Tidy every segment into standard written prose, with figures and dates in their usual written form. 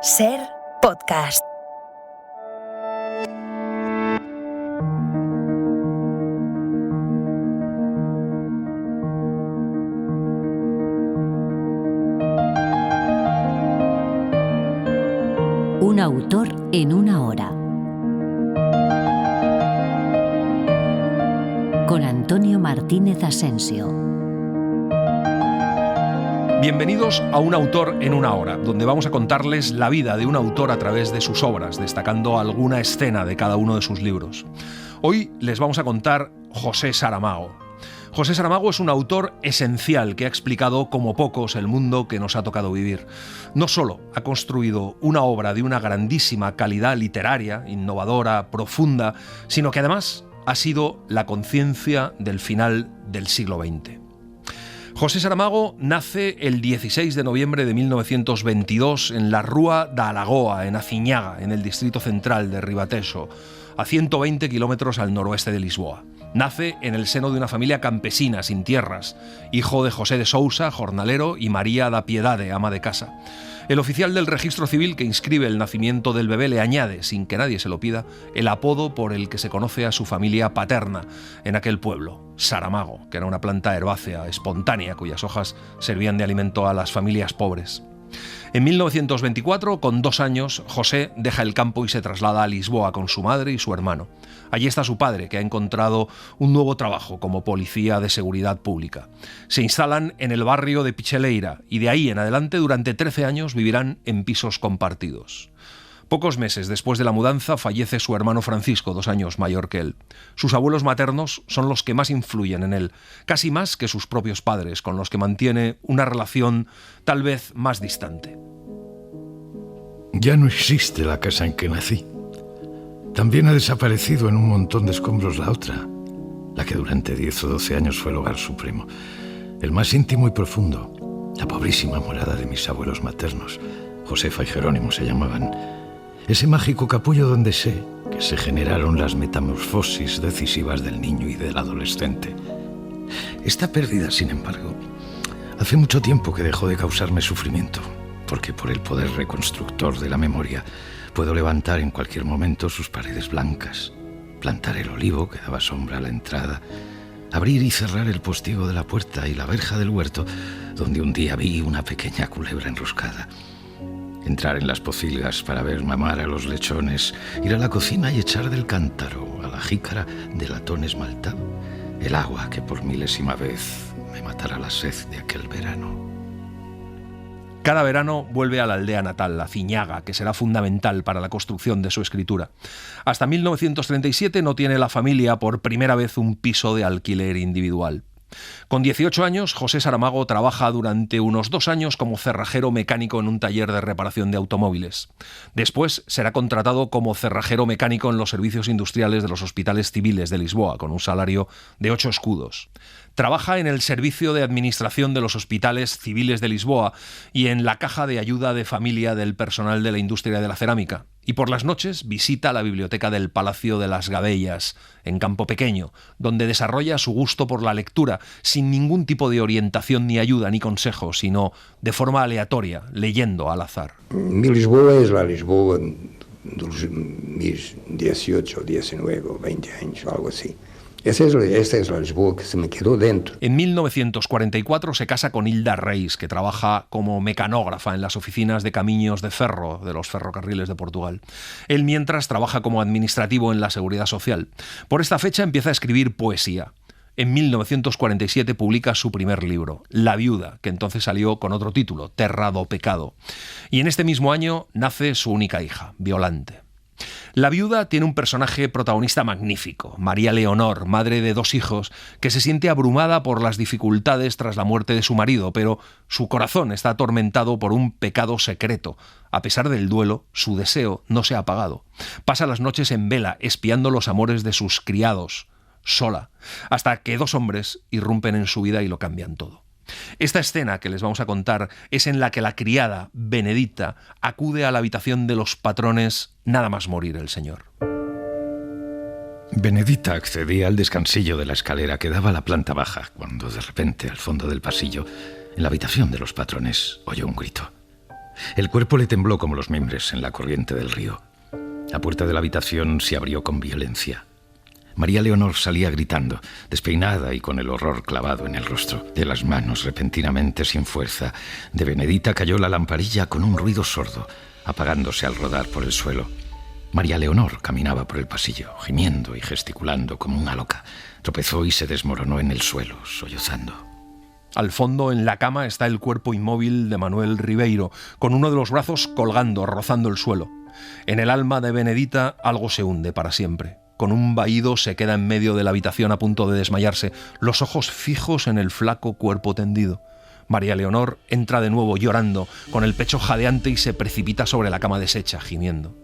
Ser podcast. Un autor en una hora. Con Antonio Martínez Asensio. Bienvenidos a Un autor en una hora, donde vamos a contarles la vida de un autor a través de sus obras, destacando alguna escena de cada uno de sus libros. Hoy les vamos a contar José Saramago. José Saramago es un autor esencial que ha explicado como pocos el mundo que nos ha tocado vivir. No solo ha construido una obra de una grandísima calidad literaria, innovadora, profunda, sino que además ha sido la conciencia del final del siglo XX. José Saramago nace el 16 de noviembre de 1922 en la Rúa da Alagoa, en Aciñaga, en el distrito central de Ribatejo, a 120 kilómetros al noroeste de Lisboa. Nace en el seno de una familia campesina, sin tierras, hijo de José de Sousa, jornalero, y María da Piedade, ama de casa. El oficial del registro civil que inscribe el nacimiento del bebé le añade, sin que nadie se lo pida, el apodo por el que se conoce a su familia paterna en aquel pueblo, Saramago, que era una planta herbácea espontánea cuyas hojas servían de alimento a las familias pobres. En 1924, con 2 años, José deja el campo y se traslada a Lisboa con su madre y su hermano. Allí está su padre, que ha encontrado un nuevo trabajo como policía de seguridad pública. Se instalan en el barrio de Picheleira y de ahí en adelante durante 13 años vivirán en pisos compartidos. Pocos meses después de la mudanza fallece su hermano Francisco, 2 años mayor que él. Sus abuelos maternos son los que más influyen en él, casi más que sus propios padres, con los que mantiene una relación tal vez más distante. Ya no existe la casa en que nací. También ha desaparecido en un montón de escombros la otra, la que durante 10 o 12 años fue el hogar supremo, el más íntimo y profundo, la pobrísima morada de mis abuelos maternos. Josefa y Jerónimo se llamaban. Ese mágico capullo donde sé que se generaron las metamorfosis decisivas del niño y del adolescente. Esta pérdida, sin embargo, hace mucho tiempo que dejó de causarme sufrimiento, porque por el poder reconstructor de la memoria puedo levantar en cualquier momento sus paredes blancas, plantar el olivo que daba sombra a la entrada, abrir y cerrar el postigo de la puerta y la verja del huerto, donde un día vi una pequeña culebra enroscada. Entrar en las pocilgas para ver mamar a los lechones, ir a la cocina y echar del cántaro a la jícara de latón esmaltado el agua que por milésima vez me matara la sed de aquel verano. Cada verano vuelve a la aldea natal, Aciñaga, que será fundamental para la construcción de su escritura. Hasta 1937 no tiene la familia por primera vez un piso de alquiler individual. Con 18 años, José Saramago trabaja durante unos 2 años como cerrajero mecánico en un taller de reparación de automóviles. Después será contratado como cerrajero mecánico en los servicios industriales de los hospitales civiles de Lisboa, con un salario de 8 escudos. Trabaja en el servicio de administración de los hospitales civiles de Lisboa y en la caja de ayuda de familia del personal de la industria de la cerámica. Y por las noches visita la biblioteca del Palacio de las Gabellas, en Campo Pequeño, donde desarrolla su gusto por la lectura, sin ningún tipo de orientación ni ayuda ni consejo, sino de forma aleatoria, leyendo al azar. Mi Lisboa es la Lisboa de mis 18, 19, 20 años, algo así. Esta es la Lisboa que se me quedó dentro. En 1944 se casa con Hilda Reis, que trabaja como mecanógrafa en las oficinas de camiños de ferro de los ferrocarriles de Portugal. Él, mientras, trabaja como administrativo en la Seguridad Social. Por esta fecha empieza a escribir poesía. En 1947 publica su primer libro, La viuda, que entonces salió con otro título, Terra do Pecado. Y en este mismo año nace su única hija, Violante. La viuda tiene un personaje protagonista magnífico, María Leonor, madre de 2 hijos, que se siente abrumada por las dificultades tras la muerte de su marido, pero su corazón está atormentado por un pecado secreto. A pesar del duelo, su deseo no se ha apagado. Pasa las noches en vela, espiando los amores de sus criados, sola, hasta que 2 hombres irrumpen en su vida y lo cambian todo. Esta escena que les vamos a contar es en la que la criada, Benedita, acude a la habitación de los patrones nada más morir el señor. Benedita accedía al descansillo de la escalera que daba a la planta baja, cuando de repente, al fondo del pasillo, en la habitación de los patrones, oyó un grito. El cuerpo le tembló como los mimbres en la corriente del río. La puerta de la habitación se abrió con violencia. María Leonor salía gritando, despeinada y con el horror clavado en el rostro. De las manos, repentinamente sin fuerza, de Benedita cayó la lamparilla con un ruido sordo, apagándose al rodar por el suelo. María Leonor caminaba por el pasillo, gimiendo y gesticulando como una loca. Tropezó y se desmoronó en el suelo, sollozando. Al fondo, en la cama, está el cuerpo inmóvil de Manuel Ribeiro, con uno de los brazos colgando, rozando el suelo. En el alma de Benedita algo se hunde para siempre. Con un vahido se queda en medio de la habitación a punto de desmayarse, los ojos fijos en el flaco cuerpo tendido. María Leonor entra de nuevo llorando, con el pecho jadeante, y se precipita sobre la cama deshecha, gimiendo.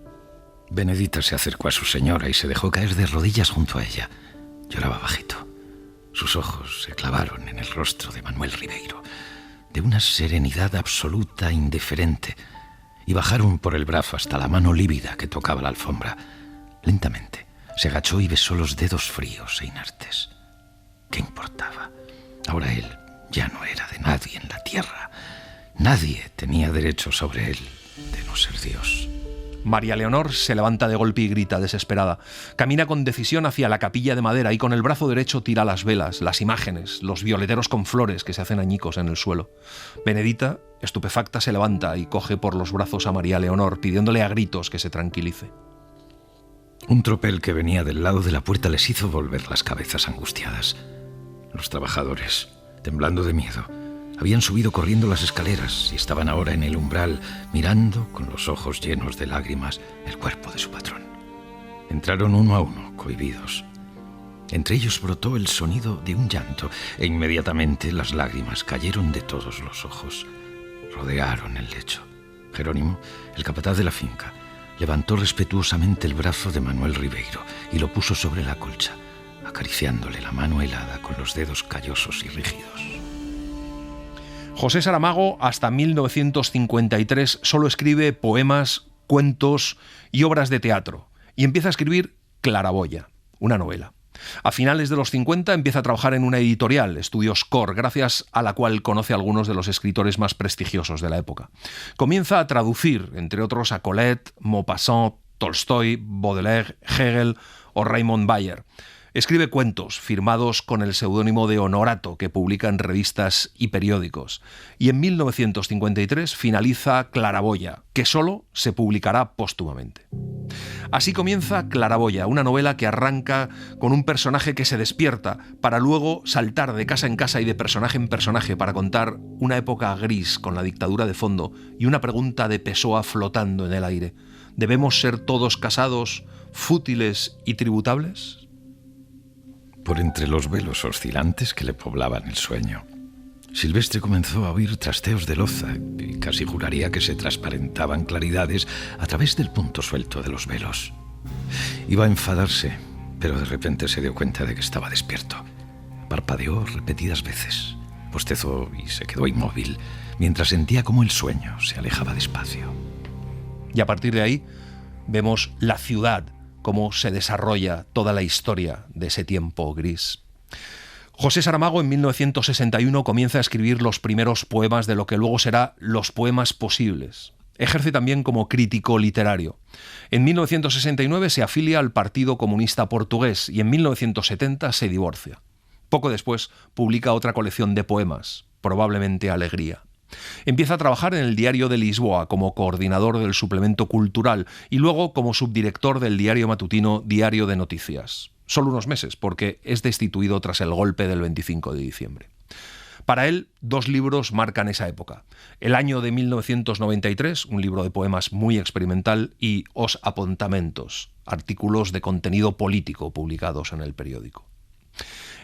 Benedita se acercó a su señora y se dejó caer de rodillas junto a ella. Lloraba bajito. Sus ojos se clavaron en el rostro de Manuel Ribeiro, de una serenidad absoluta e indiferente, y bajaron por el brazo hasta la mano lívida que tocaba la alfombra. Lentamente se agachó y besó los dedos fríos e inertes. ¿Qué importaba? Ahora él ya no era de nadie en la tierra. Nadie tenía derecho sobre él, de no ser Dios. María Leonor se levanta de golpe y grita, desesperada. Camina con decisión hacia la capilla de madera y con el brazo derecho tira las velas, las imágenes, los violeteros con flores que se hacen añicos en el suelo. Benedita, estupefacta, se levanta y coge por los brazos a María Leonor, pidiéndole a gritos que se tranquilice. Un tropel que venía del lado de la puerta les hizo volver las cabezas angustiadas. Los trabajadores, temblando de miedo, habían subido corriendo las escaleras y estaban ahora en el umbral, mirando con los ojos llenos de lágrimas el cuerpo de su patrón. Entraron uno a uno, cohibidos. Entre ellos brotó el sonido de un llanto e inmediatamente las lágrimas cayeron de todos los ojos. Rodearon el lecho. Jerónimo, el capataz de la finca, levantó respetuosamente el brazo de Manuel Ribeiro y lo puso sobre la colcha, acariciándole la mano helada con los dedos callosos y rígidos. José Saramago, hasta 1953, solo escribe poemas, cuentos y obras de teatro, y empieza a escribir Claraboya, una novela. A finales de los 50 empieza a trabajar en una editorial, Estudios Cor, gracias a la cual conoce a algunos de los escritores más prestigiosos de la época. Comienza a traducir, entre otros, a Colette, Maupassant, Tolstoy, Baudelaire, Hegel o Raymond Bayer. Escribe cuentos firmados con el seudónimo de Honorato, que publica en revistas y periódicos. Y en 1953 finaliza Claraboya, que solo se publicará póstumamente. Así comienza Claraboya, una novela que arranca con un personaje que se despierta para luego saltar de casa en casa y de personaje en personaje para contar una época gris con la dictadura de fondo y una pregunta de Pessoa flotando en el aire. ¿Debemos ser todos casados, fútiles y tributables? Por entre los velos oscilantes que le poblaban el sueño, Silvestre comenzó a oír trasteos de loza y casi juraría que se transparentaban claridades a través del punto suelto de los velos. Iba a enfadarse, pero de repente se dio cuenta de que estaba despierto. Parpadeó repetidas veces, bostezó y se quedó inmóvil, mientras sentía cómo el sueño se alejaba despacio. Y a partir de ahí vemos la ciudad, cómo se desarrolla toda la historia de ese tiempo gris. José Saramago en 1961 comienza a escribir los primeros poemas de lo que luego será Los Poemas Posibles. Ejerce también como crítico literario. En 1969 se afilia al Partido Comunista Portugués y en 1970 se divorcia. Poco después publica otra colección de poemas, probablemente Alegría. Empieza a trabajar en el Diario de Lisboa como coordinador del suplemento cultural y luego como subdirector del diario matutino Diario de Noticias. Solo unos meses, porque es destituido tras el golpe del 25 de diciembre. Para él, dos libros marcan esa época. El año de 1993, un libro de poemas muy experimental, y Os Apontamentos, artículos de contenido político publicados en el periódico.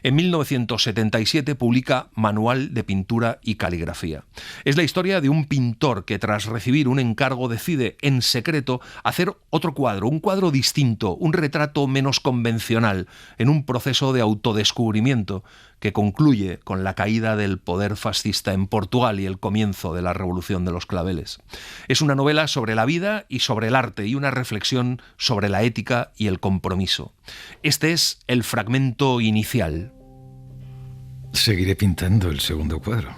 En 1977 publica Manual de Pintura y Caligrafía. Es la historia de un pintor que tras recibir un encargo decide en secreto hacer otro cuadro, un cuadro distinto, un retrato menos convencional, en un proceso de autodescubrimiento que concluye con la caída del poder fascista en Portugal y el comienzo de la Revolución de los Claveles. Es una novela sobre la vida y sobre el arte y una reflexión sobre la ética y el compromiso. Este es el fragmento inicial. Seguiré pintando el segundo cuadro,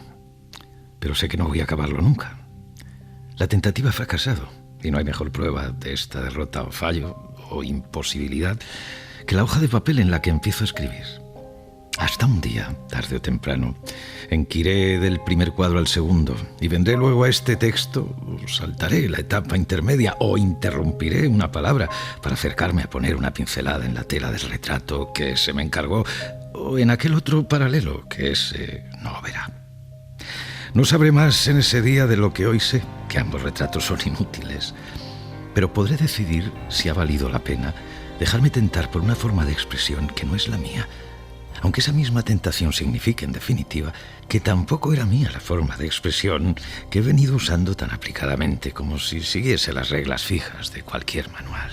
pero sé que no voy a acabarlo nunca. La tentativa ha fracasado, y no hay mejor prueba de esta derrota o fallo o imposibilidad que la hoja de papel en la que empiezo a escribir. Hasta un día, tarde o temprano, enquiré del primer cuadro al segundo y vendré luego a este texto, saltaré la etapa intermedia o interrumpiré una palabra para acercarme a poner una pincelada en la tela del retrato que se me encargó o en aquel otro paralelo que ese no verá. No sabré más en ese día de lo que hoy sé, que ambos retratos son inútiles, pero podré decidir si ha valido la pena dejarme tentar por una forma de expresión que no es la mía, aunque esa misma tentación signifique, en definitiva, que tampoco era mía la forma de expresión que he venido usando tan aplicadamente como si siguiese las reglas fijas de cualquier manual.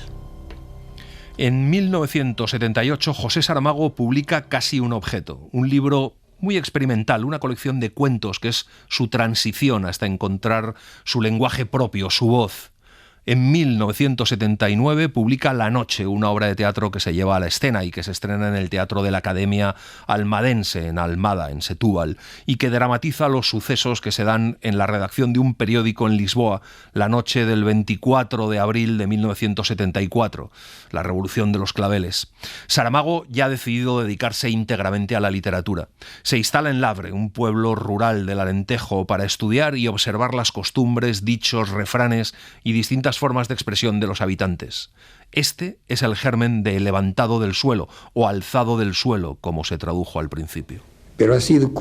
En 1978, José Saramago publica Casi un objeto, un libro muy experimental, una colección de cuentos que es su transición hasta encontrar su lenguaje propio, su voz. En 1979 publica La noche, una obra de teatro que se lleva a la escena y que se estrena en el Teatro de la Academia Almadense, en Almada, en Setúbal, y que dramatiza los sucesos que se dan en la redacción de un periódico en Lisboa, la noche del 24 de abril de 1974, la Revolución de los Claveles. Saramago ya ha decidido dedicarse íntegramente a la literatura. Se instala en Lavre, un pueblo rural del Alentejo, para estudiar y observar las costumbres, dichos, refranes y distintas formas de expresión de los habitantes. Este es el germen de levantado del suelo, o alzado del suelo, como se tradujo al principio. Pero ha sido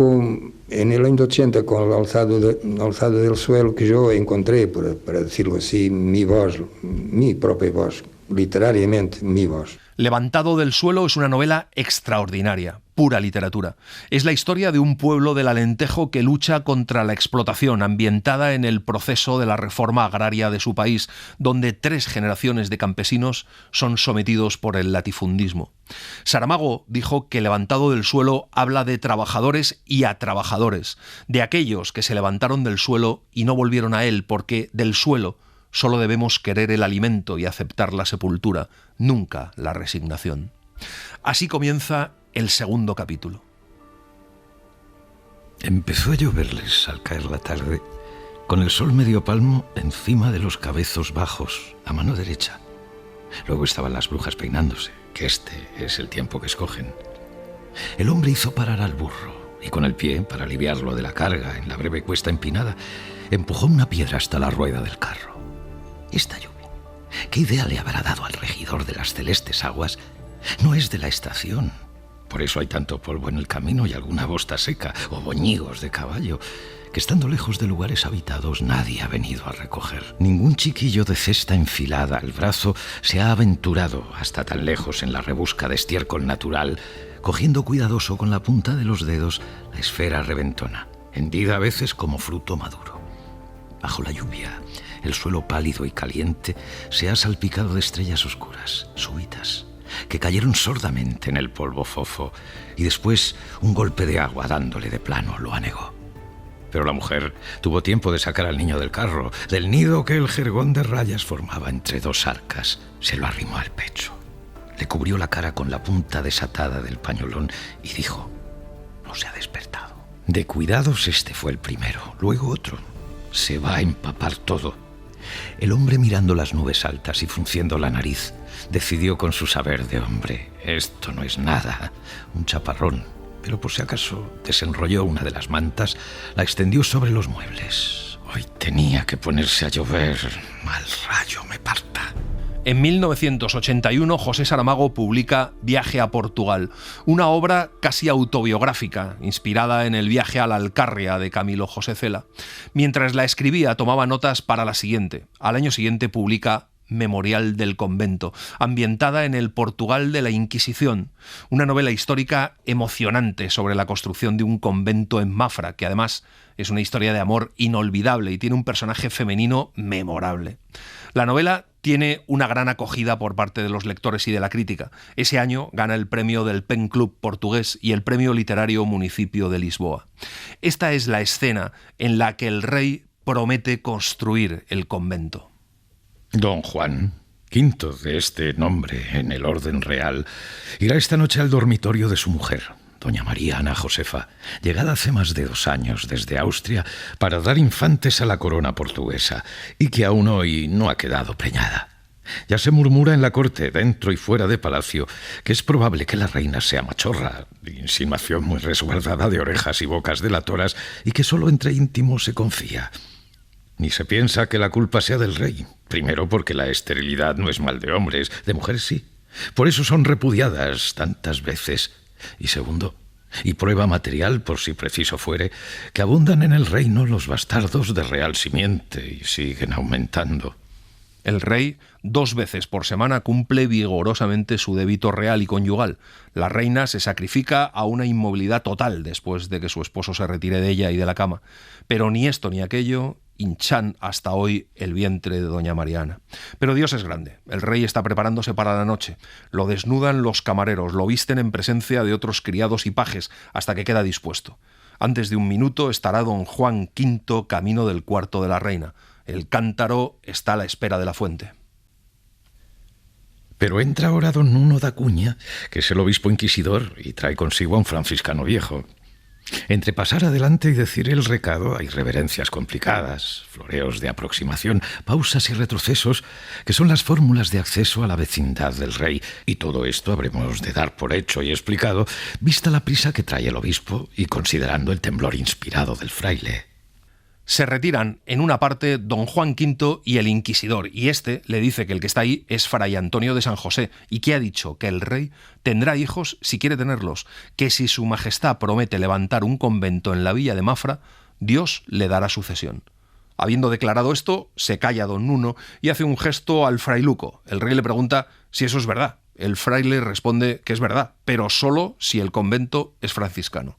en el año 80, con el alzado del suelo, que yo encontré, para decirlo así, mi voz, mi propia voz, literariamente mi voz. Levantado del suelo es una novela extraordinaria, pura literatura. Es la historia de un pueblo del Alentejo que lucha contra la explotación, ambientada en el proceso de la reforma agraria de su país, donde 3 generaciones de campesinos son sometidos por el latifundismo. Saramago dijo que Levantado del suelo habla de trabajadores y a trabajadores, de aquellos que se levantaron del suelo y no volvieron a él, porque del suelo solo debemos querer el alimento y aceptar la sepultura, nunca la resignación. Así comienza el segundo capítulo. Empezó a lloverles al caer la tarde, con el sol medio palmo encima de los cabezos bajos, a mano derecha. Luego estaban las brujas peinándose, que este es el tiempo que escogen. El hombre hizo parar al burro y con el pie, para aliviarlo de la carga en la breve cuesta empinada, empujó una piedra hasta la rueda del carro. Esta lluvia, ¿qué idea le habrá dado al regidor de las celestes aguas? No es de la estación. Por eso hay tanto polvo en el camino y alguna bosta seca o boñigos de caballo, que estando lejos de lugares habitados nadie ha venido a recoger. Ningún chiquillo de cesta enfilada al brazo se ha aventurado hasta tan lejos en la rebusca de estiércol natural, cogiendo cuidadoso con la punta de los dedos la esfera reventona, hendida a veces como fruto maduro. Bajo la lluvia, el suelo pálido y caliente se ha salpicado de estrellas oscuras, súbitas, que cayeron sordamente en el polvo fofo, y después un golpe de agua dándole de plano lo anegó. Pero la mujer tuvo tiempo de sacar al niño del carro, del nido que el jergón de rayas formaba entre 2 arcas. Se lo arrimó al pecho, le cubrió la cara con la punta desatada del pañolón y dijo: no se ha despertado. De cuidados este fue el primero, luego otro. Se va a empapar todo. El hombre, mirando las nubes altas y frunciendo la nariz, decidió con su saber de hombre: esto no es nada, un chaparrón. Pero por si acaso desenrolló una de las mantas, la extendió sobre los muebles. Hoy tenía que ponerse a llover, mal rayo me parta. En 1981, José Saramago publica Viaje a Portugal, una obra casi autobiográfica, inspirada en el viaje a la Alcarria de Camilo José Cela. Mientras la escribía, tomaba notas para la siguiente. Al año siguiente publica Memorial del convento, ambientada en el Portugal de la Inquisición, una novela histórica emocionante sobre la construcción de un convento en Mafra, que además es una historia de amor inolvidable y tiene un personaje femenino memorable. La novela tiene una gran acogida por parte de los lectores y de la crítica. Ese año gana el premio del Pen Club portugués y el premio literario Municipio de Lisboa. Esta es la escena en la que el rey promete construir el convento. Don Juan, quinto de este nombre en el orden real, irá esta noche al dormitorio de su mujer, doña María Ana Josefa, llegada hace más de 2 años desde Austria para dar infantes a la corona portuguesa y que aún hoy no ha quedado preñada. Ya se murmura en la corte, dentro y fuera de palacio, que es probable que la reina sea machorra, insinuación muy resguardada de orejas y bocas delatoras, y que solo entre íntimos se confía. Ni se piensa que la culpa sea del rey, primero porque la esterilidad no es mal de hombres, de mujeres sí. Por eso son repudiadas tantas veces. Y segundo, y prueba material por si preciso fuere, que abundan en el reino los bastardos de real simiente y siguen aumentando. El rey 2 veces por semana cumple vigorosamente su débito real y conyugal. La reina se sacrifica a una inmovilidad total después de que su esposo se retire de ella y de la cama. Pero ni esto ni aquello hinchan hasta hoy el vientre de doña Mariana. Pero Dios es grande. El rey está preparándose para la noche. Lo desnudan los camareros, lo visten en presencia de otros criados y pajes hasta que queda dispuesto. Antes de 1 minuto estará don Juan V camino del cuarto de la reina. El cántaro está a la espera de la fuente. Pero entra ahora don Nuno da Cuña, que es el obispo inquisidor, y trae consigo a un franciscano viejo. Entre pasar adelante y decir el recado hay reverencias complicadas, floreos de aproximación, pausas y retrocesos, que son las fórmulas de acceso a la vecindad del rey, y todo esto habremos de dar por hecho y explicado, vista la prisa que trae el obispo y considerando el temblor inspirado del fraile. Se retiran en una parte don Juan V y el inquisidor, y este le dice que el que está ahí es Fray Antonio de San José, y que ha dicho que el rey tendrá hijos si quiere tenerlos, que si su majestad promete levantar un convento en la villa de Mafra, Dios le dará sucesión. Habiendo declarado esto, se calla don Nuno y hace un gesto al frailuco. El rey le pregunta si eso es verdad. El fraile responde que es verdad, pero solo si el convento es franciscano.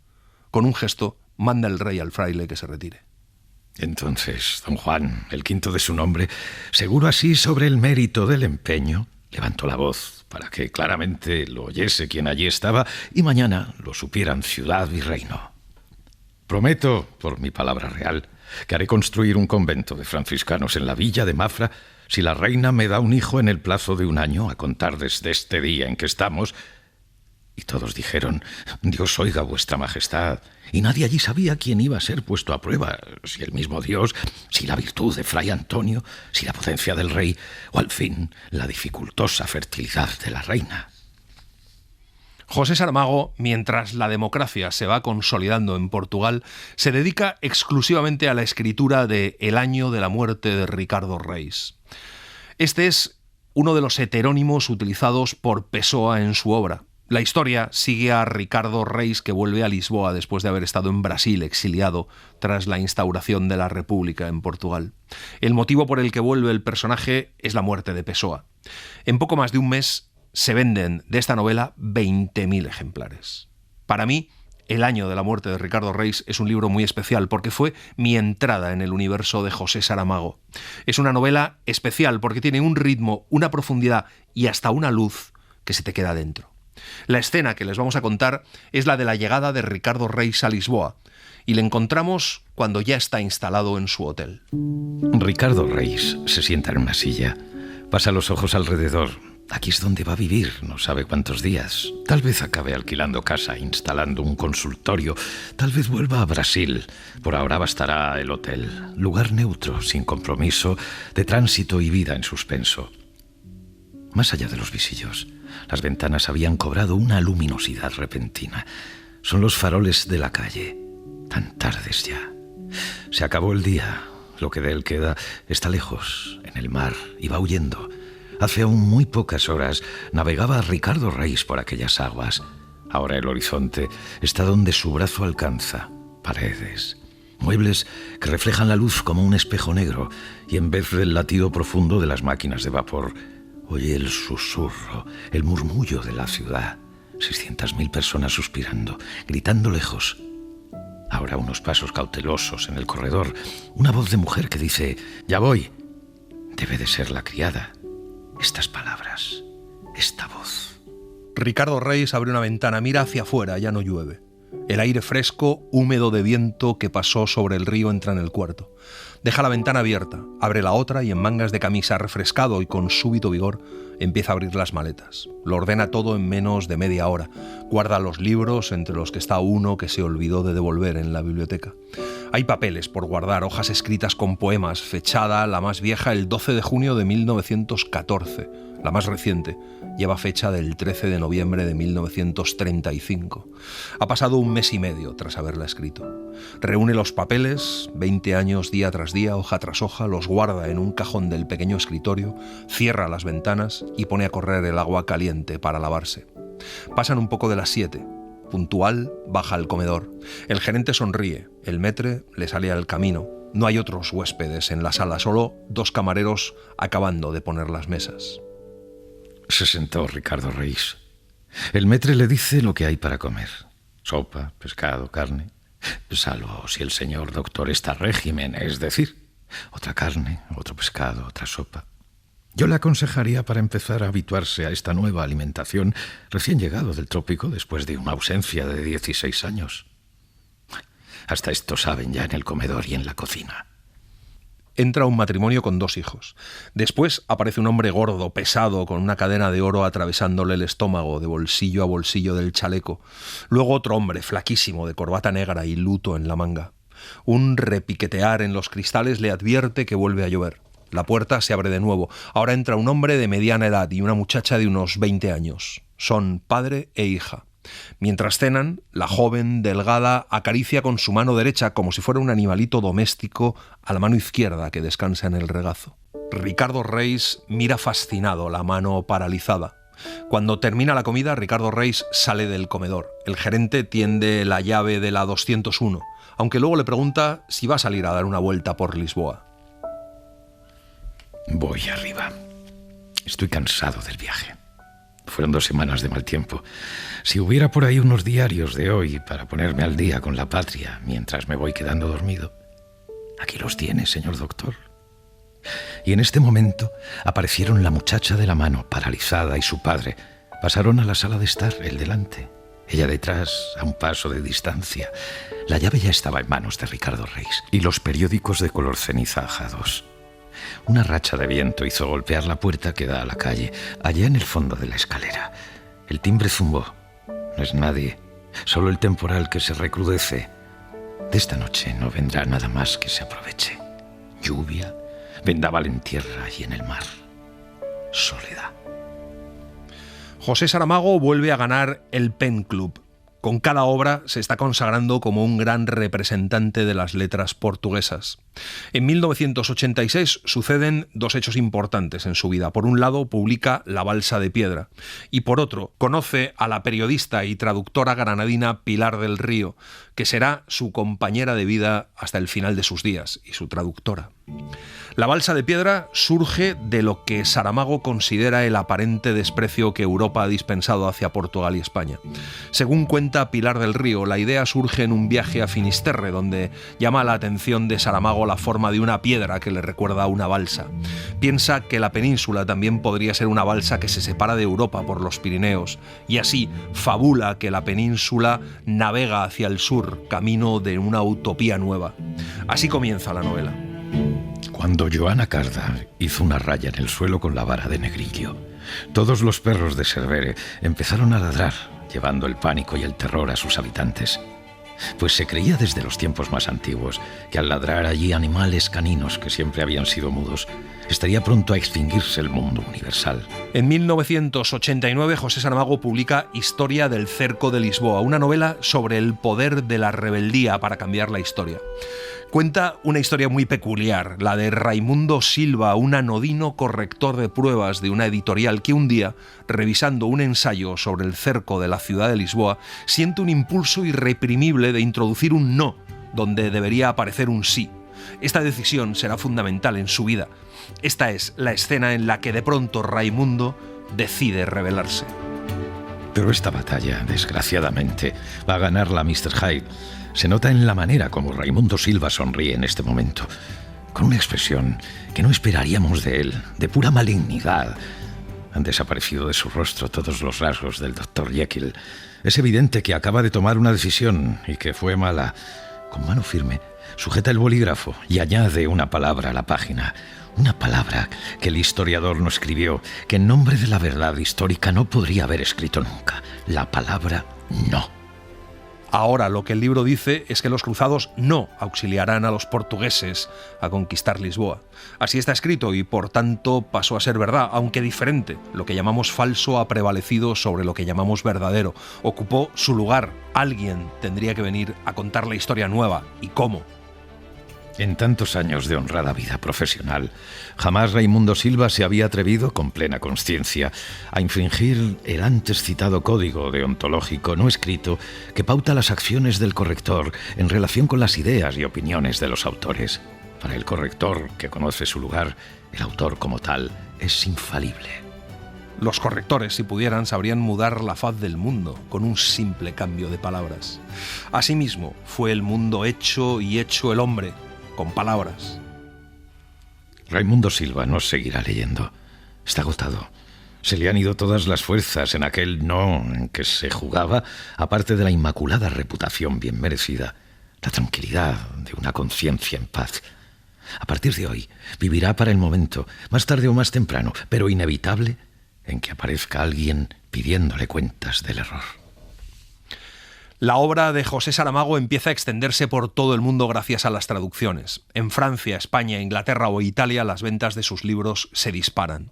Con un gesto manda el rey al fraile que se retire. Entonces, don Juan, el quinto de su nombre, seguro así sobre el mérito del empeño, levantó la voz para que claramente lo oyese quien allí estaba y mañana lo supieran ciudad y reino. Prometo, por mi palabra real, que haré construir un convento de franciscanos en la villa de Mafra si la reina me da un hijo en el plazo de 1 año a contar desde este día en que estamos. Y todos dijeron, Dios oiga vuestra majestad. Y nadie allí sabía quién iba a ser puesto a prueba, si el mismo Dios, si la virtud de Fray Antonio, si la potencia del rey, o al fin la dificultosa fertilidad de la reina. José Saramago, mientras la democracia se va consolidando en Portugal, se dedica exclusivamente a la escritura de El año de la muerte de Ricardo Reis. Este es uno de los heterónimos utilizados por Pessoa en su obra. La historia sigue a Ricardo Reis, que vuelve a Lisboa después de haber estado en Brasil exiliado tras la instauración de la República en Portugal. El motivo por el que vuelve el personaje es la muerte de Pessoa. En poco más de 1 mes se venden de esta novela 20.000 ejemplares. Para mí, El año de la muerte de Ricardo Reis es un libro muy especial porque fue mi entrada en el universo de José Saramago. Es una novela especial porque tiene un ritmo, una profundidad y hasta una luz que se te queda dentro. La escena que les vamos a contar es la de la llegada de Ricardo Reis a Lisboa y le encontramos cuando ya está instalado en su hotel. Ricardo Reis se sienta en una silla, pasa los ojos alrededor. Aquí es donde va a vivir, no sabe cuántos días. Tal vez acabe alquilando casa, instalando un consultorio. Tal vez vuelva a Brasil. Por ahora bastará el hotel. Lugar neutro, sin compromiso, de tránsito y vida en suspenso. Más allá de los visillos, las ventanas habían cobrado una luminosidad repentina. Son los faroles de la calle, tan tardes ya. Se acabó el día. Lo que de él queda está lejos, en el mar, y va huyendo. Hace aún muy pocas horas navegaba Ricardo Reis por aquellas aguas. Ahora el horizonte está donde su brazo alcanza. Paredes, muebles que reflejan la luz como un espejo negro, y en vez del latido profundo de las máquinas de vapor, oye el susurro, el murmullo de la ciudad. 600.000 personas suspirando, gritando lejos. Ahora unos pasos cautelosos en el corredor, una voz de mujer que dice, «Ya voy». Debe de ser la criada. Estas palabras, esta voz. Ricardo Reis abre una ventana, mira hacia afuera, ya no llueve. El aire fresco, húmedo de viento que pasó sobre el río entra en el cuarto. Deja la ventana abierta, abre la otra y en mangas de camisa, refrescado y con súbito vigor, empieza a abrir las maletas. Lo ordena todo en menos de media hora. Guarda los libros, entre los que está uno que se olvidó de devolver en la biblioteca. Hay papeles por guardar, hojas escritas con poemas, fechada la más vieja el 12 de junio de 1914. La más reciente lleva fecha del 13 de noviembre de 1935. Ha pasado un mes y medio tras haberla escrito. Reúne los papeles, 20 años día tras día, hoja tras hoja, los guarda en un cajón del pequeño escritorio, cierra las ventanas y pone a correr el agua caliente para lavarse. Pasan un poco de las 7. Puntual, baja al comedor. El gerente sonríe, el maître le sale al camino. No hay otros huéspedes en la sala, solo 2 camareros acabando de poner las mesas. Se sentó Ricardo Reis. El maître le dice lo que hay para comer. Sopa, pescado, carne. Salvo si el señor doctor está régimen, es decir, otra carne, otro pescado, otra sopa. Yo le aconsejaría para empezar a habituarse a esta nueva alimentación recién llegado del trópico después de una ausencia de 16 años. Hasta esto saben ya en el comedor y en la cocina. Entra un matrimonio con 2 hijos. Después aparece un hombre gordo, pesado, con una cadena de oro atravesándole el estómago de bolsillo a bolsillo del chaleco. Luego otro hombre, flaquísimo, de corbata negra y luto en la manga. Un repiquetear en los cristales le advierte que vuelve a llover. La puerta se abre de nuevo. Ahora entra un hombre de mediana edad y una muchacha de unos 20 años. Son padre e hija. Mientras cenan, la joven, delgada, acaricia con su mano derecha, como si fuera un animalito doméstico, a la mano izquierda que descansa en el regazo. Ricardo Reis mira fascinado la mano paralizada. Cuando termina la comida, Ricardo Reis sale del comedor. El gerente tiende la llave de la 201, aunque luego le pregunta si va a salir a dar una vuelta por Lisboa. Voy arriba. Estoy cansado del viaje. Fueron 2 semanas de mal tiempo. Si hubiera por ahí unos diarios de hoy para ponerme al día con la patria mientras me voy quedando dormido. Aquí los tiene, señor doctor. Y en este momento aparecieron la muchacha de la mano paralizada y su padre. Pasaron a la sala de estar, él delante, ella detrás, a un paso de distancia. La llave ya estaba en manos de Ricardo Reis y los periódicos de color ceniza ajados. Una racha de viento hizo golpear la puerta que da a la calle, allá en el fondo de la escalera. El timbre zumbó. No es nadie, solo el temporal que se recrudece. De esta noche no vendrá nada más que se aproveche. Lluvia, vendaval en tierra y en el mar. Soledad. José Saramago vuelve a ganar el Pen Club. Con cada obra se está consagrando como un gran representante de las letras portuguesas. En 1986 suceden 2 hechos importantes en su vida. Por un lado, publica La Balsa de Piedra y por otro, conoce a la periodista y traductora granadina Pilar del Río, que será su compañera de vida hasta el final de sus días y su traductora. La Balsa de Piedra surge de lo que Saramago considera el aparente desprecio que Europa ha dispensado hacia Portugal y España. Según cuenta Pilar del Río, la idea surge en un viaje a Finisterre, donde llama la atención de Saramago la forma de una piedra que le recuerda a una balsa. Piensa que la península también podría ser una balsa que se separa de Europa por los Pirineos, y así fabula que la península navega hacia el sur, camino de una utopía nueva. Así comienza la novela. Cuando Joana Carda hizo una raya en el suelo con la vara de Negrillo, todos los perros de Cervere empezaron a ladrar, llevando el pánico y el terror a sus habitantes. Pues se creía desde los tiempos más antiguos que al ladrar allí animales caninos que siempre habían sido mudos, estaría pronto a extinguirse el mundo universal. En 1989, José Saramago publica Historia del Cerco de Lisboa, una novela sobre el poder de la rebeldía para cambiar la historia. Cuenta una historia muy peculiar, la de Raimundo Silva, un anodino corrector de pruebas de una editorial que un día, revisando un ensayo sobre el cerco de la ciudad de Lisboa, siente un impulso irreprimible de introducir un no donde debería aparecer un sí. Esta decisión será fundamental en su vida. Esta es la escena en la que de pronto Raimundo decide rebelarse. Pero esta batalla, desgraciadamente, va a ganarla Mr. Hyde. Se nota en la manera como Raimundo Silva sonríe en este momento, con una expresión que no esperaríamos de él, de pura malignidad. Han desaparecido de su rostro todos los rasgos del Dr. Jekyll. Es evidente que acaba de tomar una decisión y que fue mala. Con mano firme, sujeta el bolígrafo y añade una palabra a la página. Una palabra que el historiador no escribió, que en nombre de la verdad histórica no podría haber escrito nunca. La palabra no. Ahora lo que el libro dice es que los cruzados no auxiliarán a los portugueses a conquistar Lisboa. Así está escrito y por tanto pasó a ser verdad, aunque diferente. Lo que llamamos falso ha prevalecido sobre lo que llamamos verdadero. Ocupó su lugar. Alguien tendría que venir a contar la historia nueva. ¿Y cómo? En tantos años de honrada vida profesional, jamás Raimundo Silva se había atrevido, con plena consciencia, a infringir el antes citado código deontológico no escrito que pauta las acciones del corrector en relación con las ideas y opiniones de los autores. Para el corrector, que conoce su lugar, el autor como tal es infalible. Los correctores, si pudieran, sabrían mudar la faz del mundo con un simple cambio de palabras. Asimismo, fue el mundo hecho y hecho el hombre, con palabras. Raimundo Silva no seguirá leyendo. Está agotado. Se le han ido todas las fuerzas en aquel no en que se jugaba, aparte de la inmaculada reputación bien merecida, la tranquilidad de una conciencia en paz. A partir de hoy, vivirá para el momento, más tarde o más temprano, pero inevitable, en que aparezca alguien pidiéndole cuentas del error. La obra de José Saramago empieza a extenderse por todo el mundo gracias a las traducciones. En Francia, España, Inglaterra o Italia las ventas de sus libros se disparan.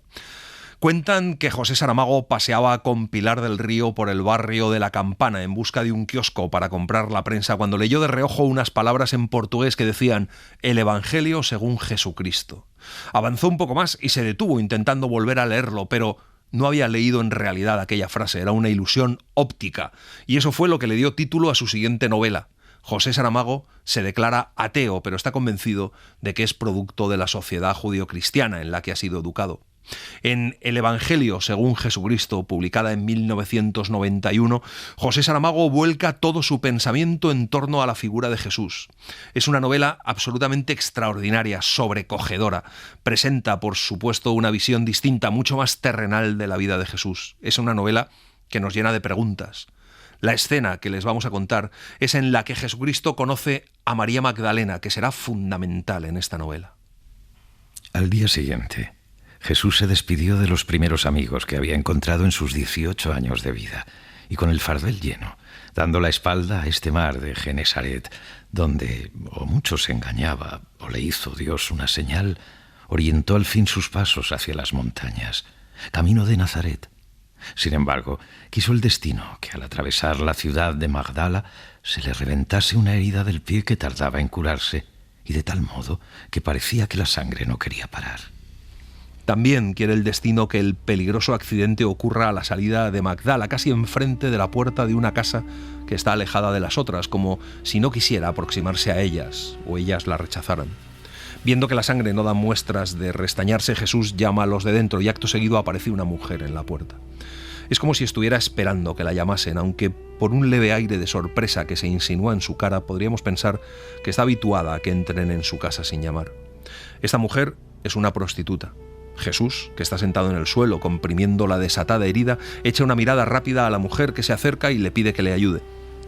Cuentan que José Saramago paseaba con Pilar del Río por el barrio de La Campana en busca de un kiosco para comprar la prensa cuando leyó de reojo unas palabras en portugués que decían «El Evangelio según Jesucristo». Avanzó un poco más y se detuvo intentando volver a leerlo, pero no había leído en realidad aquella frase, era una ilusión óptica, y eso fue lo que le dio título a su siguiente novela. José Saramago se declara ateo, pero está convencido de que es producto de la sociedad judio-cristiana en la que ha sido educado. En El Evangelio según Jesucristo, publicada en 1991, José Saramago vuelca todo su pensamiento en torno a la figura de Jesús. Es una novela absolutamente extraordinaria, sobrecogedora. Presenta, por supuesto, una visión distinta, mucho más terrenal de la vida de Jesús. Es una novela que nos llena de preguntas. La escena que les vamos a contar es en la que Jesucristo conoce a María Magdalena, que será fundamental en esta novela. Al día siguiente, Jesús se despidió de los primeros amigos que había encontrado en sus 18 años de vida y con el fardel lleno, dando la espalda a este mar de Genesaret, donde o mucho se engañaba o le hizo Dios una señal, orientó al fin sus pasos hacia las montañas, camino de Nazaret. Sin embargo, quiso el destino que al atravesar la ciudad de Magdala se le reventase una herida del pie que tardaba en curarse y de tal modo que parecía que la sangre no quería parar. También quiere el destino que el peligroso accidente ocurra a la salida de Magdala, casi enfrente de la puerta de una casa que está alejada de las otras, como si no quisiera aproximarse a ellas o ellas la rechazaran. Viendo que la sangre no da muestras de restañarse, Jesús llama a los de dentro y acto seguido aparece una mujer en la puerta. Es como si estuviera esperando que la llamasen, aunque por un leve aire de sorpresa que se insinúa en su cara podríamos pensar que está habituada a que entren en su casa sin llamar. Esta mujer es una prostituta. Jesús, que está sentado en el suelo comprimiendo la desatada herida, echa una mirada rápida a la mujer que se acerca y le pide que le ayude.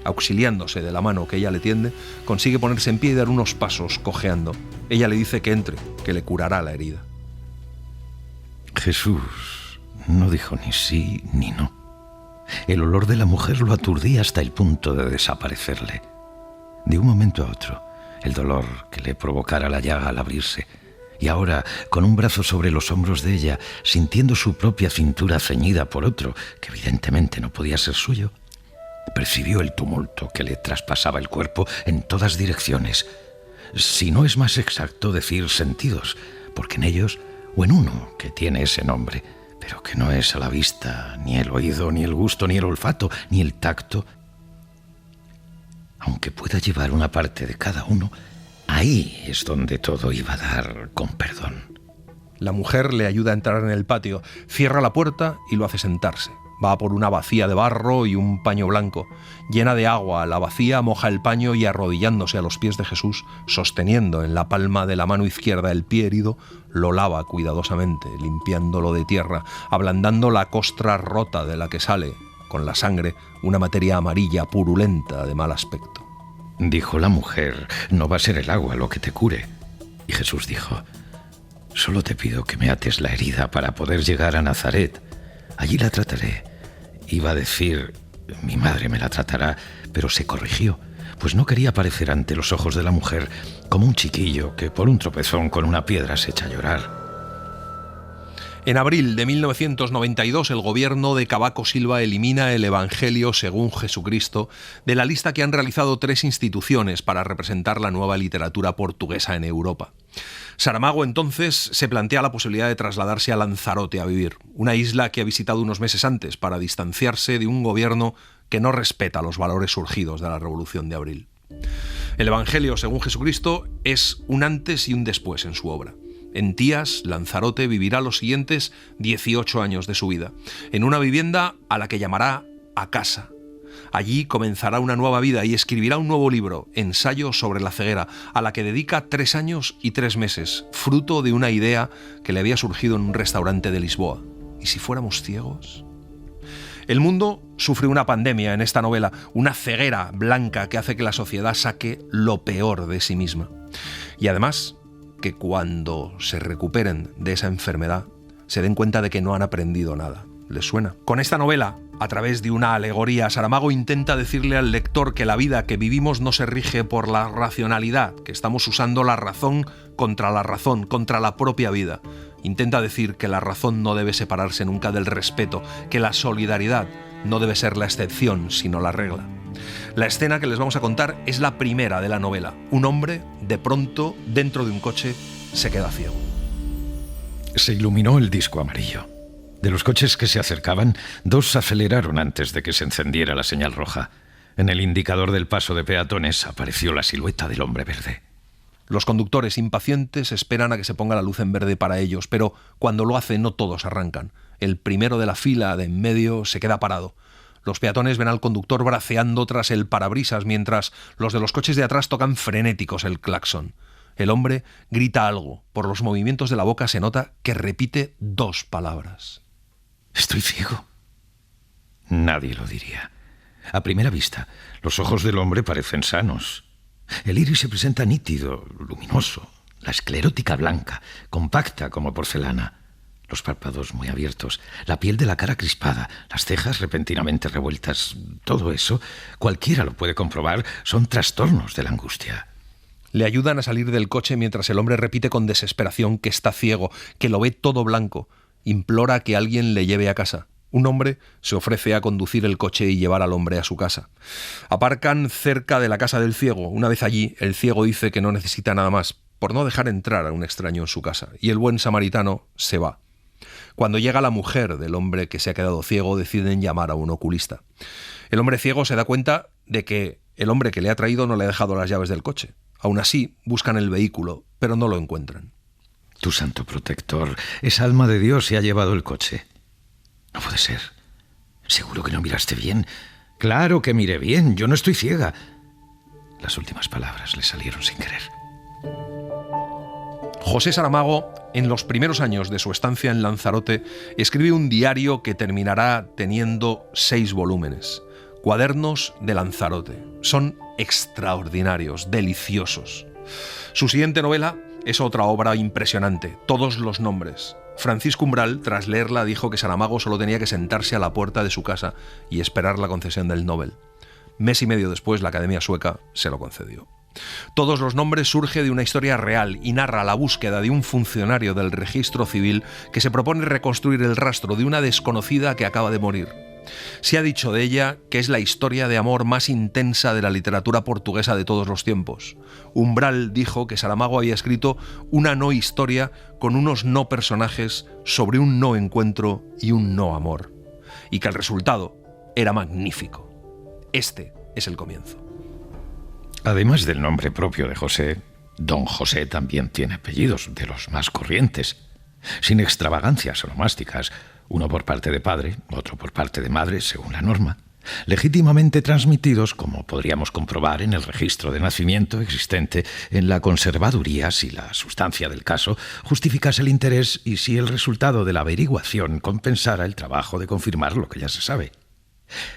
Auxiliándose de la mano que ella le tiende, consigue ponerse en pie y dar unos pasos cojeando. Ella le dice que entre, que le curará la herida. Jesús no dijo ni sí ni no. El olor de la mujer lo aturdía hasta el punto de desaparecerle. De un momento a otro, el dolor que le provocara la llaga al abrirse, y ahora, con un brazo sobre los hombros de ella, sintiendo su propia cintura ceñida por otro, que evidentemente no podía ser suyo, percibió el tumulto que le traspasaba el cuerpo en todas direcciones. Si no es más exacto decir sentidos, porque en ellos, o en uno que tiene ese nombre, pero que no es a la vista, ni el oído, ni el gusto, ni el olfato, ni el tacto, aunque pueda llevar una parte de cada uno, ahí es donde todo iba a dar con perdón. La mujer le ayuda a entrar en el patio, cierra la puerta y lo hace sentarse. Va por una bacía de barro y un paño blanco. Llena de agua, la bacía moja el paño y arrodillándose a los pies de Jesús, sosteniendo en la palma de la mano izquierda el pie herido, lo lava cuidadosamente, limpiándolo de tierra, ablandando la costra rota de la que sale, con la sangre, una materia amarilla purulenta de mal aspecto. Dijo la mujer: no va a ser el agua lo que te cure. Y Jesús dijo: solo te pido que me ates la herida para poder llegar a Nazaret. Allí la trataré. Iba a decir: mi madre me la tratará, pero se corrigió, pues no quería parecer ante los ojos de la mujer como un chiquillo que por un tropezón con una piedra se echa a llorar. En abril de 1992, el gobierno de Cavaco Silva elimina el Evangelio según Jesucristo de la lista que han realizado 3 instituciones para representar la nueva literatura portuguesa en Europa. Saramago entonces se plantea la posibilidad de trasladarse a Lanzarote a vivir, una isla que ha visitado unos meses antes para distanciarse de un gobierno que no respeta los valores surgidos de la Revolución de Abril. El Evangelio según Jesucristo es un antes y un después en su obra. En Tías, Lanzarote vivirá los siguientes 18 años de su vida, en una vivienda a la que llamará a casa. Allí comenzará una nueva vida y escribirá un nuevo libro, Ensayo sobre la ceguera, a la que dedica 3 años y 3 meses, fruto de una idea que le había surgido en un restaurante de Lisboa. ¿Y si fuéramos ciegos? El mundo sufre una pandemia en esta novela, una ceguera blanca que hace que la sociedad saque lo peor de sí misma. Y además, que cuando se recuperen de esa enfermedad, se den cuenta de que no han aprendido nada. ¿Les suena? Con esta novela, a través de una alegoría, Saramago intenta decirle al lector que la vida que vivimos no se rige por la racionalidad, que estamos usando la razón, contra la propia vida. Intenta decir que la razón no debe separarse nunca del respeto, que la solidaridad no debe ser la excepción, sino la regla. La escena que les vamos a contar es la primera de la novela. Un hombre, de pronto, dentro de un coche, se queda ciego. Se iluminó el disco amarillo. De los coches que se acercaban, 2 aceleraron antes de que se encendiera la señal roja. En el indicador del paso de peatones apareció la silueta del hombre verde. Los conductores impacientes esperan a que se ponga la luz en verde para ellos, pero cuando lo hace no todos arrancan. El primero de la fila de en medio se queda parado. Los peatones ven al conductor braceando tras el parabrisas mientras los de los coches de atrás tocan frenéticos el claxon. El hombre grita algo. Por los movimientos de la boca se nota que repite 2 palabras. Estoy ciego. Nadie lo diría. A primera vista, los ojos del hombre parecen sanos. El iris se presenta nítido, luminoso. La esclerótica blanca, compacta como porcelana. Los párpados muy abiertos, la piel de la cara crispada, las cejas repentinamente revueltas. Todo eso, cualquiera lo puede comprobar, son trastornos de la angustia. Le ayudan a salir del coche mientras el hombre repite con desesperación que está ciego, que lo ve todo blanco. Implora que alguien le lleve a casa. Un hombre se ofrece a conducir el coche y llevar al hombre a su casa. Aparcan cerca de la casa del ciego. Una vez allí, el ciego dice que no necesita nada más, por no dejar entrar a un extraño en su casa, y el buen samaritano se va. Cuando llega la mujer del hombre que se ha quedado ciego, deciden llamar a un oculista. El hombre ciego se da cuenta de que el hombre que le ha traído no le ha dejado las llaves del coche. Aún así, buscan el vehículo, pero no lo encuentran. Tu santo protector, esa alma de Dios se ha llevado el coche. No puede ser. ¿Seguro que no miraste bien? Claro que miré bien, yo no estoy ciega. Las últimas palabras le salieron sin querer. José Saramago, en los primeros años de su estancia en Lanzarote, escribe un diario que terminará teniendo 6 volúmenes. Cuadernos de Lanzarote. Son extraordinarios, deliciosos. Su siguiente novela es otra obra impresionante, Todos los nombres. Francisco Umbral, tras leerla, dijo que Saramago solo tenía que sentarse a la puerta de su casa y esperar la concesión del Nobel. Mes y medio después, la Academia Sueca se lo concedió. Todos los nombres surge de una historia real y narra la búsqueda de un funcionario del registro civil que se propone reconstruir el rastro de una desconocida que acaba de morir. Se ha dicho de ella que es la historia de amor más intensa de la literatura portuguesa de todos los tiempos. Umbral dijo que Saramago había escrito una no historia con unos no personajes sobre un no encuentro y un no amor, y que el resultado era magnífico. Este es el comienzo. Además del nombre propio de José, Don José también tiene apellidos de los más corrientes. Sin extravagancias onomásticas, uno por parte de padre, otro por parte de madre, según la norma, legítimamente transmitidos, como podríamos comprobar en el registro de nacimiento existente en la conservaduría, si la sustancia del caso justificase el interés y si el resultado de la averiguación compensara el trabajo de confirmar lo que ya se sabe.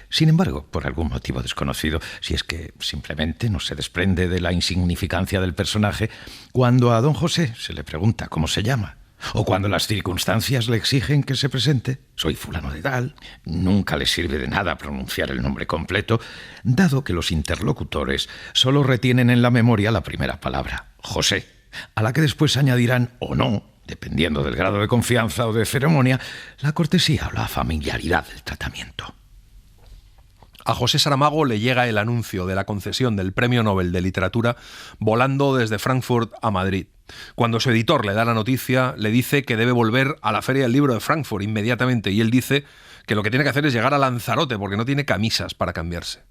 Sin embargo, por algún motivo desconocido, si es que simplemente no se desprende de la insignificancia del personaje, cuando a don José se le pregunta cómo se llama, o cuando las circunstancias le exigen que se presente, soy fulano de tal, nunca le sirve de nada pronunciar el nombre completo, dado que los interlocutores solo retienen en la memoria la primera palabra, José, a la que después añadirán o no, dependiendo del grado de confianza o de ceremonia, la cortesía o la familiaridad del tratamiento. A José Saramago le llega el anuncio de la concesión del Premio Nobel de Literatura volando desde Frankfurt a Madrid. Cuando su editor le da la noticia, le dice que debe volver a la Feria del Libro de Frankfurt inmediatamente, y él dice que lo que tiene que hacer es llegar a Lanzarote porque no tiene camisas para cambiarse.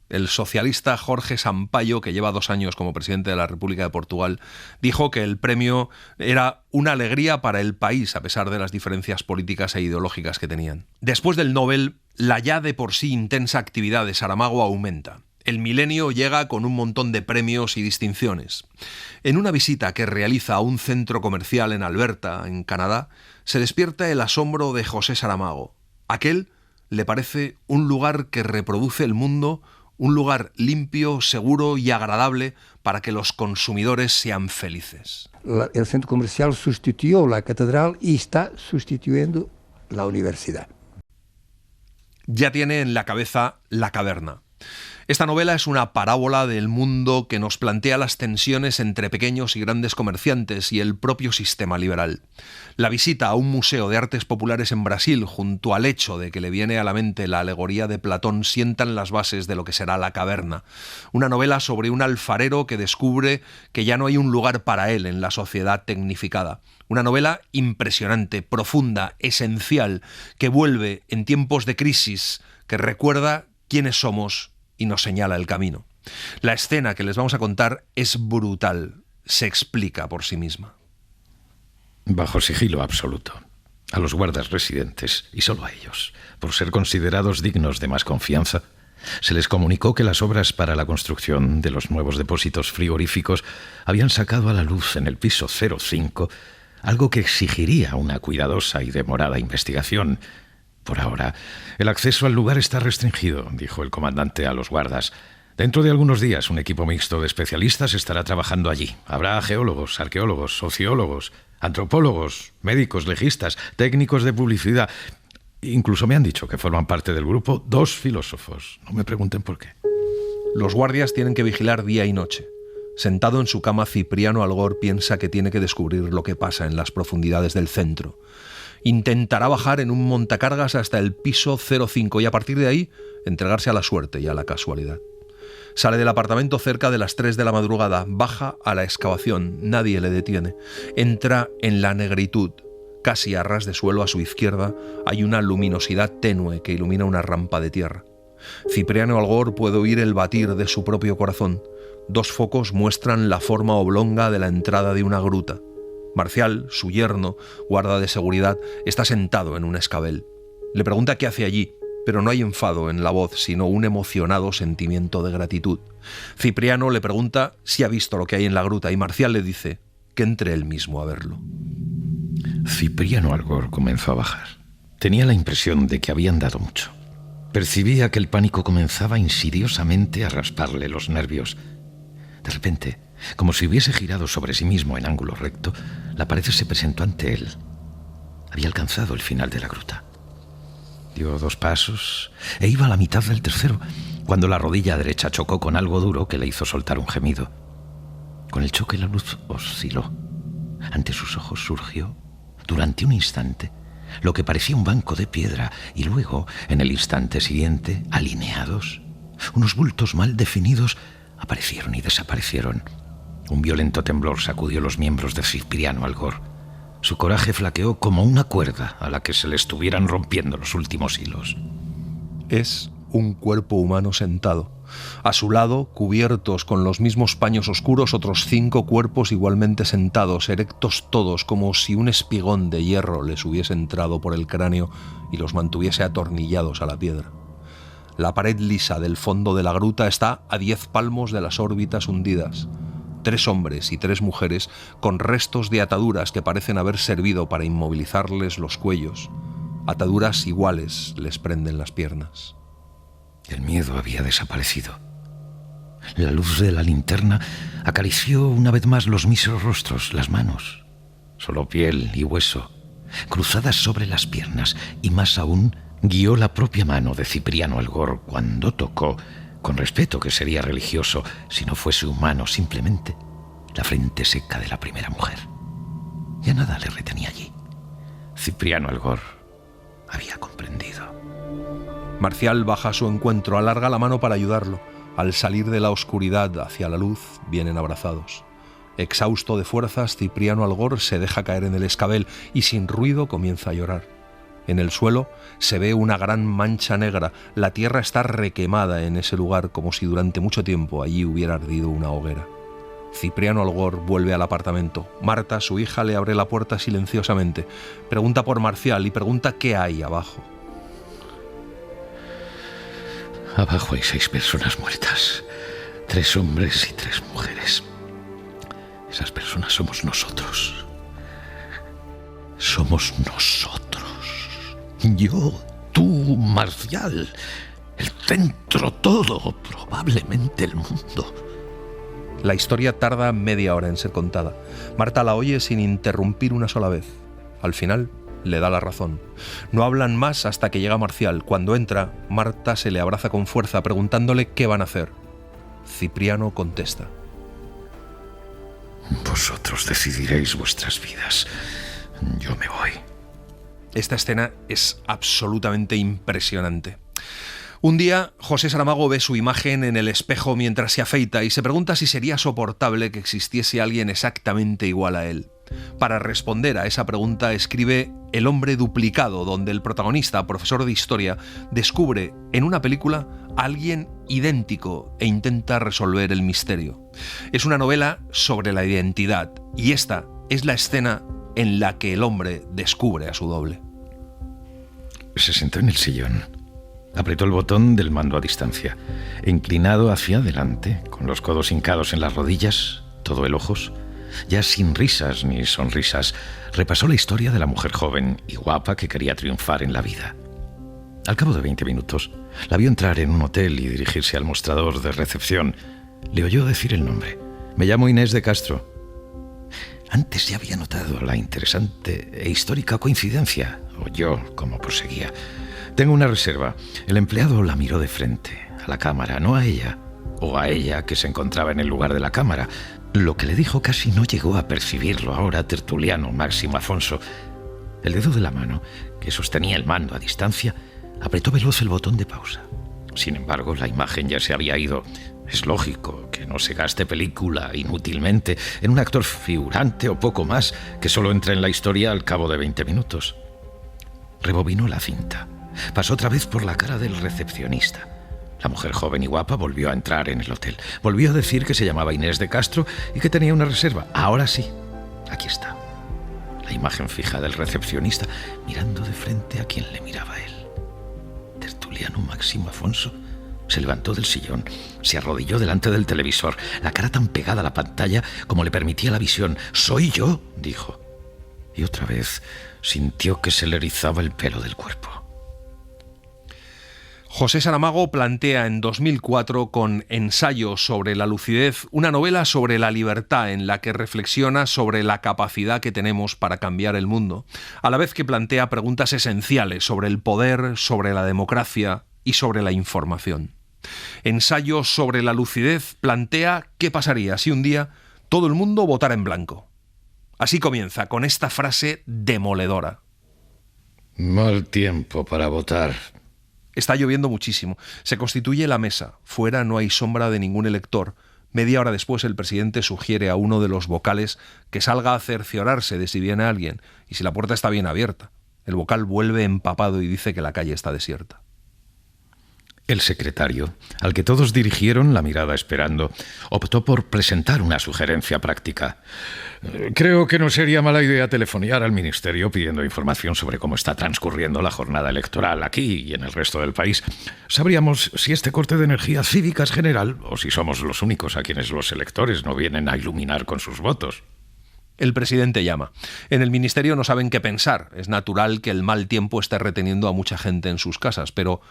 El socialista Jorge Sampaio, que lleva 2 años como presidente de la República de Portugal, dijo que el premio era una alegría para el país a pesar de las diferencias políticas e ideológicas que tenían. Después del Nobel, la ya de por sí intensa actividad de Saramago aumenta. El milenio llega con un montón de premios y distinciones. En una visita que realiza a un centro comercial en Alberta, en Canadá, se despierta el asombro de José Saramago. Aquel le parece un lugar que reproduce el mundo, un lugar limpio, seguro y agradable para que los consumidores sean felices. El centro comercial sustituyó la catedral y está sustituyendo la universidad. Ya tiene en la cabeza La caverna. Esta novela es una parábola del mundo que nos plantea las tensiones entre pequeños y grandes comerciantes y el propio sistema liberal. La visita a un museo de artes populares en Brasil, junto al hecho de que le viene a la mente la alegoría de Platón, sientan las bases de lo que será La caverna. Una novela sobre un alfarero que descubre que ya no hay un lugar para él en la sociedad tecnificada. Una novela impresionante, profunda, esencial, que vuelve en tiempos de crisis, que recuerda quiénes somos y nos señala el camino. La escena que les vamos a contar es brutal, se explica por sí misma. Bajo sigilo absoluto, a los guardas residentes, y solo a ellos, por ser considerados dignos de más confianza, se les comunicó que las obras para la construcción de los nuevos depósitos frigoríficos habían sacado a la luz en el piso 05 algo que exigiría una cuidadosa y demorada investigación. Por ahora, el acceso al lugar está restringido, dijo el comandante a los guardas. Dentro de algunos días, un equipo mixto de especialistas estará trabajando allí. Habrá geólogos, arqueólogos, sociólogos, antropólogos, médicos, legistas, técnicos de publicidad. Incluso me han dicho que forman parte del grupo 2 filósofos. No me pregunten por qué. Los guardias tienen que vigilar día y noche. Sentado en su cama, Cipriano Algor piensa que tiene que descubrir lo que pasa en las profundidades del centro. Intentará bajar en un montacargas hasta el piso 05 y a partir de ahí entregarse a la suerte y a la casualidad. Sale del apartamento cerca de las 3 de la madrugada, baja a la excavación, nadie le detiene. Entra en la negritud. Casi a ras de suelo a su izquierda hay una luminosidad tenue que ilumina una rampa de tierra. Cipriano Algor puede oír el batir de su propio corazón. 2 focos muestran la forma oblonga de la entrada de una gruta. Marcial, su yerno, guarda de seguridad, está sentado en un escabel. Le pregunta qué hace allí, pero no hay enfado en la voz, sino un emocionado sentimiento de gratitud. Cipriano le pregunta si ha visto lo que hay en la gruta y Marcial le dice que entre él mismo a verlo. Cipriano Algor comenzó a bajar. Tenía la impresión de que habían dado mucho. Percibía que el pánico comenzaba insidiosamente a rasparle los nervios. De repente, como si hubiese girado sobre sí mismo en ángulo recto, la pared se presentó ante él. Había alcanzado el final de la gruta. Dio 2 pasos e iba a la mitad del tercero, cuando la rodilla derecha chocó con algo duro que le hizo soltar un gemido. Con el choque la luz osciló. Ante sus ojos surgió, durante un instante, lo que parecía un banco de piedra y luego, en el instante siguiente, alineados, unos bultos mal definidos aparecieron y desaparecieron. Un violento temblor sacudió los miembros de Cipriano Algor. Su coraje flaqueó como una cuerda a la que se le estuvieran rompiendo los últimos hilos. Es un cuerpo humano sentado. A su lado, cubiertos con los mismos paños oscuros, otros 5 cuerpos igualmente sentados, erectos todos, como si un espigón de hierro les hubiese entrado por el cráneo y los mantuviese atornillados a la piedra. La pared lisa del fondo de la gruta está a 10 palmos de las órbitas hundidas. 3 hombres y 3 mujeres con restos de ataduras que parecen haber servido para inmovilizarles los cuellos. Ataduras iguales les prenden las piernas. El miedo había desaparecido. La luz de la linterna acarició una vez más los míseros rostros, las manos. Solo piel y hueso, cruzadas sobre las piernas, y más aún, guió la propia mano de Cipriano Algor cuando tocó, con respeto que sería religioso si no fuese humano, simplemente la frente seca de la primera mujer. Ya nada le retenía allí. Cipriano Algor había comprendido. Marcial baja a su encuentro, alarga la mano para ayudarlo. Al salir de la oscuridad hacia la luz, vienen abrazados. Exhausto de fuerzas, Cipriano Algor se deja caer en el escabel y sin ruido comienza a llorar. En el suelo se ve una gran mancha negra. La tierra está requemada en ese lugar como si durante mucho tiempo allí hubiera ardido una hoguera. Cipriano Algor vuelve al apartamento. Marta, su hija, le abre la puerta silenciosamente. Pregunta por Marcial y pregunta qué hay abajo. Abajo hay 6 personas muertas. 3 hombres y 3 mujeres. Esas personas somos nosotros. Somos nosotros. Yo, tú, Marcial. El centro, todo. Probablemente el mundo. La historia tarda media hora en ser contada. Marta la oye sin interrumpir una sola vez. Al final, le da la razón. No hablan más hasta que llega Marcial. Cuando entra, Marta se le abraza con fuerza, preguntándole qué van a hacer. Cipriano contesta. Vosotros decidiréis vuestras vidas. Yo me voy. Esta escena es absolutamente impresionante. Un día, José Saramago ve su imagen en el espejo mientras se afeita y se pregunta si sería soportable que existiese alguien exactamente igual a él. Para responder a esa pregunta escribe El hombre duplicado, donde el protagonista, profesor de historia, descubre en una película a alguien idéntico e intenta resolver el misterio. Es una novela sobre la identidad y esta es la escena en la que el hombre descubre a su doble. Se sentó en el sillón, apretó el botón del mando a distancia, inclinado hacia adelante, con los codos hincados en las rodillas, todo el ojos. Ya sin risas ni sonrisas, repasó la historia de la mujer joven y guapa que quería triunfar en la vida. Al cabo de 20 minutos, la vio entrar en un hotel y dirigirse al mostrador de recepción. Le oyó decir el nombre. Me llamo Inés de Castro. Antes ya había notado la interesante e histórica coincidencia, o yo, como proseguía. Tengo una reserva. El empleado la miró de frente, a la cámara, no a ella, o a ella que se encontraba en el lugar de la cámara. Lo que le dijo casi no llegó a percibirlo ahora Tertuliano Máximo Afonso. El dedo de la mano, que sostenía el mando a distancia, apretó veloz el botón de pausa. Sin embargo, la imagen ya se había ido. Es lógico que no se gaste película inútilmente en un actor figurante o poco más que solo entra en la historia al cabo de 20 minutos. Rebobinó la cinta. Pasó otra vez por la cara del recepcionista. La mujer joven y guapa volvió a entrar en el hotel. Volvió a decir que se llamaba Inés de Castro y que tenía una reserva. Ahora sí, aquí está. La imagen fija del recepcionista mirando de frente a quien le miraba a él. Tertuliano Máximo Afonso se levantó del sillón, se arrodilló delante del televisor, la cara tan pegada a la pantalla como le permitía la visión. «¿Soy yo?», dijo. Y otra vez sintió que se le erizaba el pelo del cuerpo. José Saramago plantea en 2004 con Ensayo sobre la lucidez una novela sobre la libertad en la que reflexiona sobre la capacidad que tenemos para cambiar el mundo, a la vez que plantea preguntas esenciales sobre el poder, sobre la democracia y sobre la información. Ensayo sobre la lucidez plantea qué pasaría si un día todo el mundo votara en blanco. Así comienza, con esta frase demoledora. Mal tiempo para votar. Está lloviendo muchísimo. Se constituye la mesa. Fuera no hay sombra de ningún elector. Media hora después el presidente sugiere a uno de los vocales que salga a cerciorarse de si viene alguien y si la puerta está bien abierta. El vocal vuelve empapado y dice que la calle está desierta. El secretario, al que todos dirigieron la mirada esperando, optó por presentar una sugerencia práctica. Creo que no sería mala idea telefonear al ministerio pidiendo información sobre cómo está transcurriendo la jornada electoral aquí y en el resto del país. Sabríamos si este corte de energía cívica es general o si somos los únicos a quienes los electores no vienen a iluminar con sus votos. El presidente llama. En el ministerio no saben qué pensar. Es natural que el mal tiempo esté reteniendo a mucha gente en sus casas, pero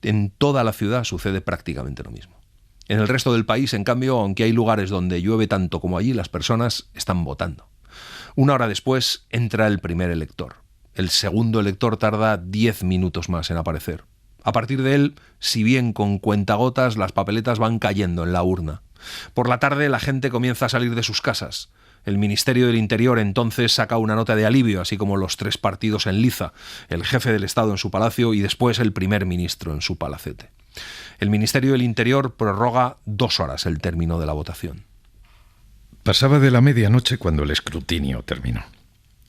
en toda la ciudad sucede prácticamente lo mismo. En el resto del país, en cambio, aunque hay lugares donde llueve tanto como allí, las personas están votando. 1 hora después entra el primer elector. El segundo elector tarda 10 minutos más en aparecer. A partir de él, si bien con cuentagotas, las papeletas van cayendo en la urna. Por la tarde la gente comienza a salir de sus casas. El Ministerio del Interior entonces saca una nota de alivio, así como los 3 partidos en liza, el jefe del Estado en su palacio y después el primer ministro en su palacete. El Ministerio del Interior prorroga 2 horas el término de la votación. Pasaba de la medianoche cuando el escrutinio terminó.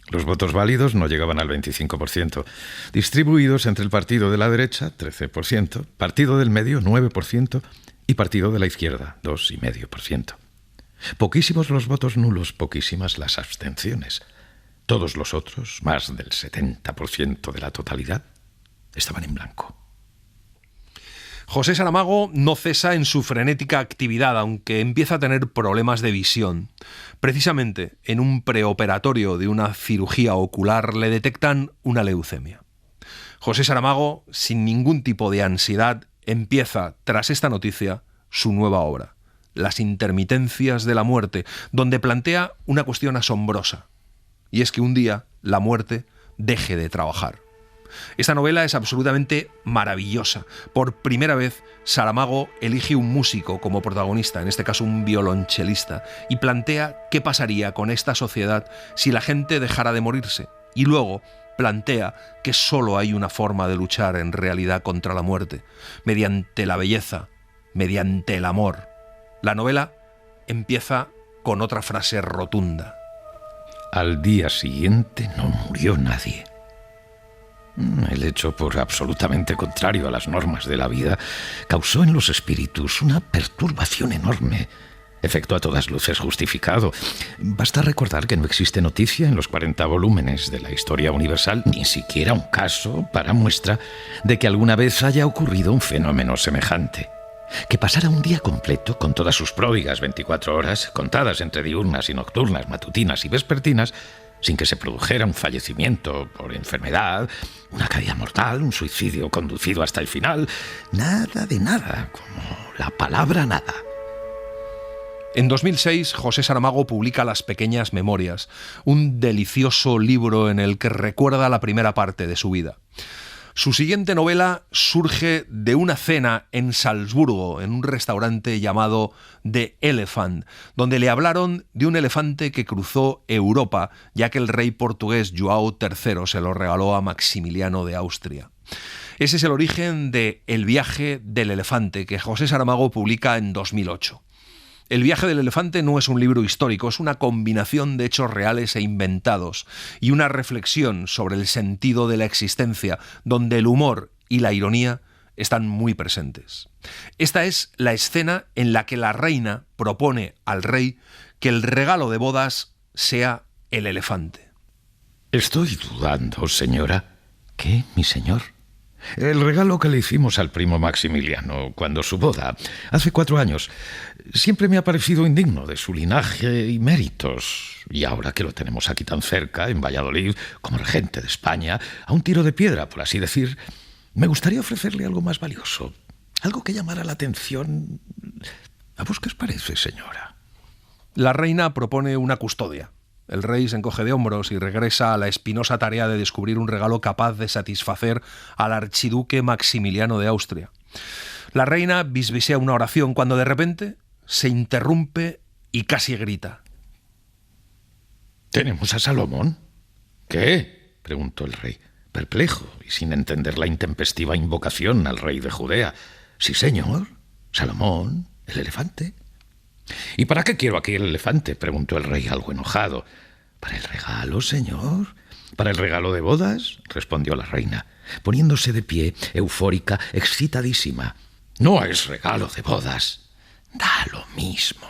Los votos válidos no llegaban al 25%, distribuidos entre el partido de la derecha, 13%, partido del medio, 9%, y partido de la izquierda, 2,5%. Poquísimos los votos nulos, poquísimas las abstenciones. Todos los otros, más del 70% de la totalidad, estaban en blanco. José Saramago no cesa en su frenética actividad, aunque empieza a tener problemas de visión. Precisamente en un preoperatorio de una cirugía ocular le detectan una leucemia. José Saramago, sin ningún tipo de ansiedad, empieza, tras esta noticia, su nueva obra, Las intermitencias de la muerte, donde plantea una cuestión asombrosa, y es que un día la muerte deje de trabajar. Esta novela es absolutamente maravillosa. Por primera vez, Saramago elige un músico como protagonista, en este caso un violonchelista, y plantea qué pasaría con esta sociedad si la gente dejara de morirse. Y luego plantea que solo hay una forma de luchar en realidad contra la muerte, mediante la belleza, mediante el amor. La novela empieza con otra frase rotunda. Al día siguiente no murió nadie. El hecho, por absolutamente contrario a las normas de la vida, causó en los espíritus una perturbación enorme. Efecto a todas luces justificado. Basta recordar que no existe noticia en los 40 volúmenes de la historia universal, ni siquiera un caso para muestra de que alguna vez haya ocurrido un fenómeno semejante. Que pasara un día completo, con todas sus pródigas 24 horas, contadas entre diurnas y nocturnas, matutinas y vespertinas, sin que se produjera un fallecimiento por enfermedad, una caída mortal, un suicidio conducido hasta el final. Nada de nada, como la palabra nada. En 2006, José Saramago publica Las pequeñas memorias, un delicioso libro en el que recuerda la primera parte de su vida. Su siguiente novela surge de una cena en Salzburgo, en un restaurante llamado The Elephant, donde le hablaron de un elefante que cruzó Europa, ya que el rey portugués João III se lo regaló a Maximiliano de Austria. Ese es el origen de El viaje del elefante, que José Saramago publica en 2008. El viaje del elefante no es un libro histórico, es una combinación de hechos reales e inventados y una reflexión sobre el sentido de la existencia, donde el humor y la ironía están muy presentes. Esta es la escena en la que la reina propone al rey que el regalo de bodas sea el elefante. Estoy dudando, señora. ¿Qué, mi señor? El regalo que le hicimos al primo Maximiliano cuando su boda, hace 4 años, siempre me ha parecido indigno de su linaje y méritos. Y ahora que lo tenemos aquí tan cerca, en Valladolid, como regente de España, a un tiro de piedra, por así decir, me gustaría ofrecerle algo más valioso, algo que llamara la atención. ¿A vos qué os parece, señora? La reina propone una custodia. El rey se encoge de hombros y regresa a la espinosa tarea de descubrir un regalo capaz de satisfacer al archiduque Maximiliano de Austria. La reina bisbisea una oración cuando de repente se interrumpe y casi grita. ¿Tenemos a Salomón? ¿Qué?, preguntó el rey, perplejo y sin entender la intempestiva invocación al rey de Judea. Sí, señor, Salomón, el elefante. ¿Y para qué quiero aquí el elefante?, preguntó el rey algo enojado. ¿Para el regalo, señor? ¿Para el regalo de bodas?, respondió la reina, poniéndose de pie, eufórica, excitadísima. No es regalo de bodas. Da lo mismo.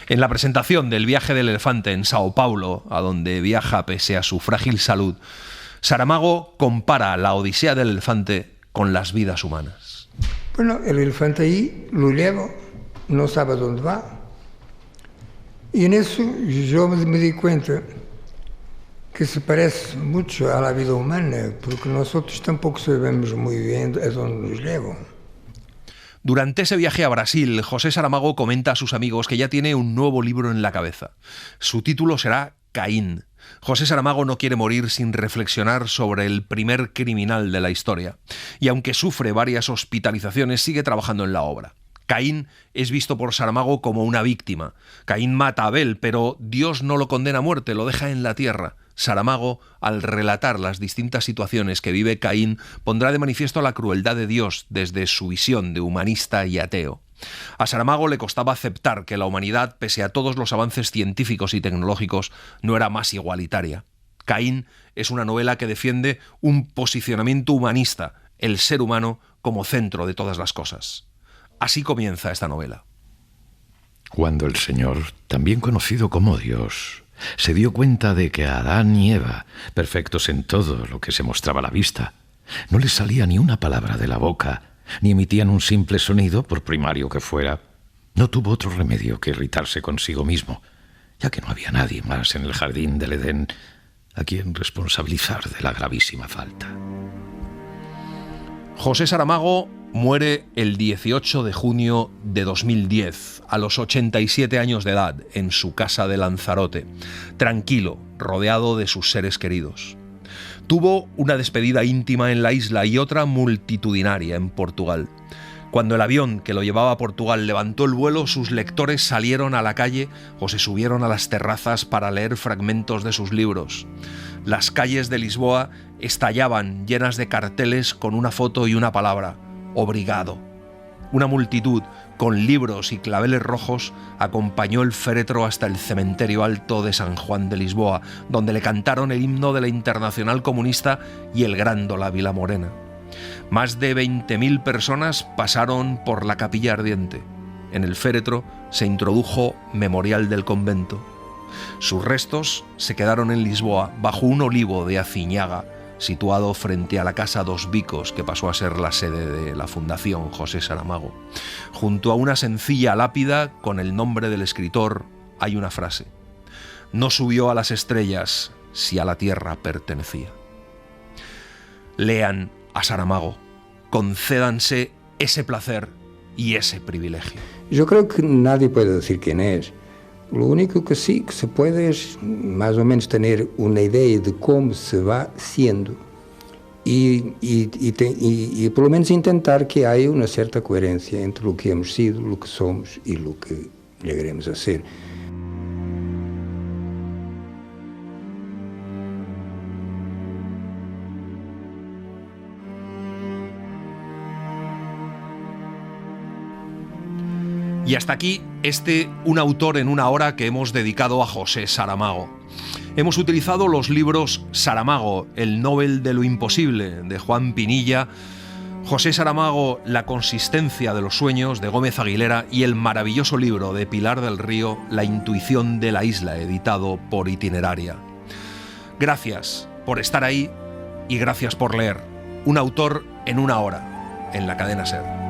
En la presentación del viaje del elefante en Sao Paulo, a donde viaja pese a su frágil salud, Saramago compara la Odisea del elefante con las vidas humanas. Bueno, el elefante ahí lo lleva, no sabe dónde va. Y en eso yo me di cuenta que se parece mucho a la vida humana, porque nosotros tampoco sabemos muy bien a dónde nos llevan. Durante ese viaje a Brasil, José Saramago comenta a sus amigos que ya tiene un nuevo libro en la cabeza. Su título será Caín. José Saramago no quiere morir sin reflexionar sobre el primer criminal de la historia. Y aunque sufre varias hospitalizaciones, sigue trabajando en la obra. Caín es visto por Saramago como una víctima. Caín mata a Abel, pero Dios no lo condena a muerte, lo deja en la tierra. Saramago, al relatar las distintas situaciones que vive Caín, pondrá de manifiesto la crueldad de Dios desde su visión de humanista y ateo. A Saramago le costaba aceptar que la humanidad, pese a todos los avances científicos y tecnológicos, no era más igualitaria. Caín es una novela que defiende un posicionamiento humanista, el ser humano como centro de todas las cosas. Así comienza esta novela. Cuando el Señor, también conocido como Dios, se dio cuenta de que a Adán y Eva, perfectos en todo lo que se mostraba a la vista, no les salía ni una palabra de la boca, ni emitían un simple sonido, por primario que fuera, no tuvo otro remedio que irritarse consigo mismo, ya que no había nadie más en el jardín del Edén a quien responsabilizar de la gravísima falta. José Saramago muere el 18 de junio de 2010, a los 87 años de edad, en su casa de Lanzarote, tranquilo, rodeado de sus seres queridos. Tuvo una despedida íntima en la isla y otra multitudinaria en Portugal. Cuando el avión que lo llevaba a Portugal levantó el vuelo, sus lectores salieron a la calle o se subieron a las terrazas para leer fragmentos de sus libros. Las calles de Lisboa estallaban llenas de carteles con una foto y una palabra: Obrigado. Una multitud con libros y claveles rojos acompañó el féretro hasta el cementerio alto de San Juan de Lisboa, donde le cantaron el himno de la Internacional Comunista y el Gran Dávila Morena. Más de 20.000 personas pasaron por la capilla ardiente. En el féretro se introdujo Memorial del Convento. Sus restos se quedaron en Lisboa, bajo un olivo de Aciñaga, situado frente a la Casa dos Bicos, que pasó a ser la sede de la Fundación José Saramago. Junto a una sencilla lápida con el nombre del escritor hay una frase: no subió a las estrellas si a la tierra pertenecía. Lean a Saramago, concédanse ese placer y ese privilegio. Yo creo que nadie puede decir quién es. Lo único que sí que se puede es más o menos tener una idea de cómo se va siendo y por lo menos intentar que haya una cierta coherencia entre lo que hemos sido, lo que somos y lo que llegaremos a ser. Y hasta aquí un autor en una hora que hemos dedicado a José Saramago. Hemos utilizado los libros Saramago, el Nobel de lo imposible, de Juan Pinilla, José Saramago, La consistencia de los sueños, de Gómez Aguilera, y el maravilloso libro de Pilar del Río, La intuición de la isla, editado por Itineraria. Gracias por estar ahí y gracias por leer. Un autor en una hora, en la cadena SER.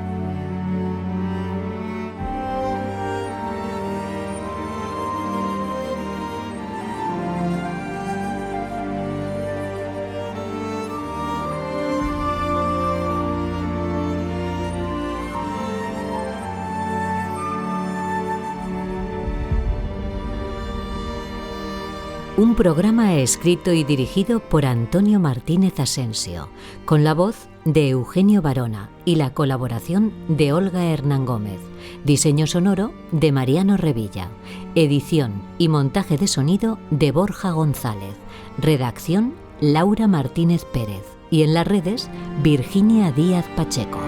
Un programa escrito y dirigido por Antonio Martínez Asensio, con la voz de Eugenio Barona y la colaboración de Olga Hernán Gómez. Diseño sonoro de Mariano Revilla. Edición y montaje de sonido de Borja González. Redacción Laura Martínez Pérez. Y en las redes Virginia Díaz Pacheco.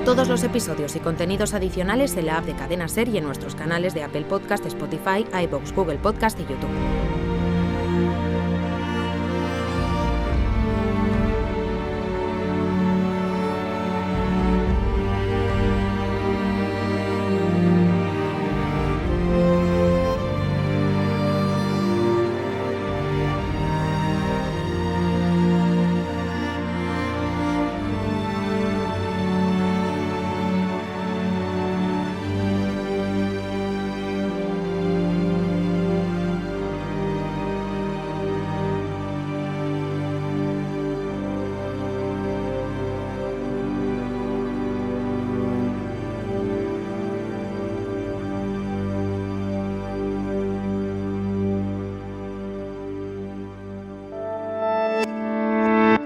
Todos los episodios y contenidos adicionales en la app de Cadena Ser y en nuestros canales de Apple Podcast, Spotify, iVoox, Google Podcast y YouTube.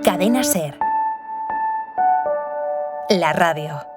Cadena Ser. La radio.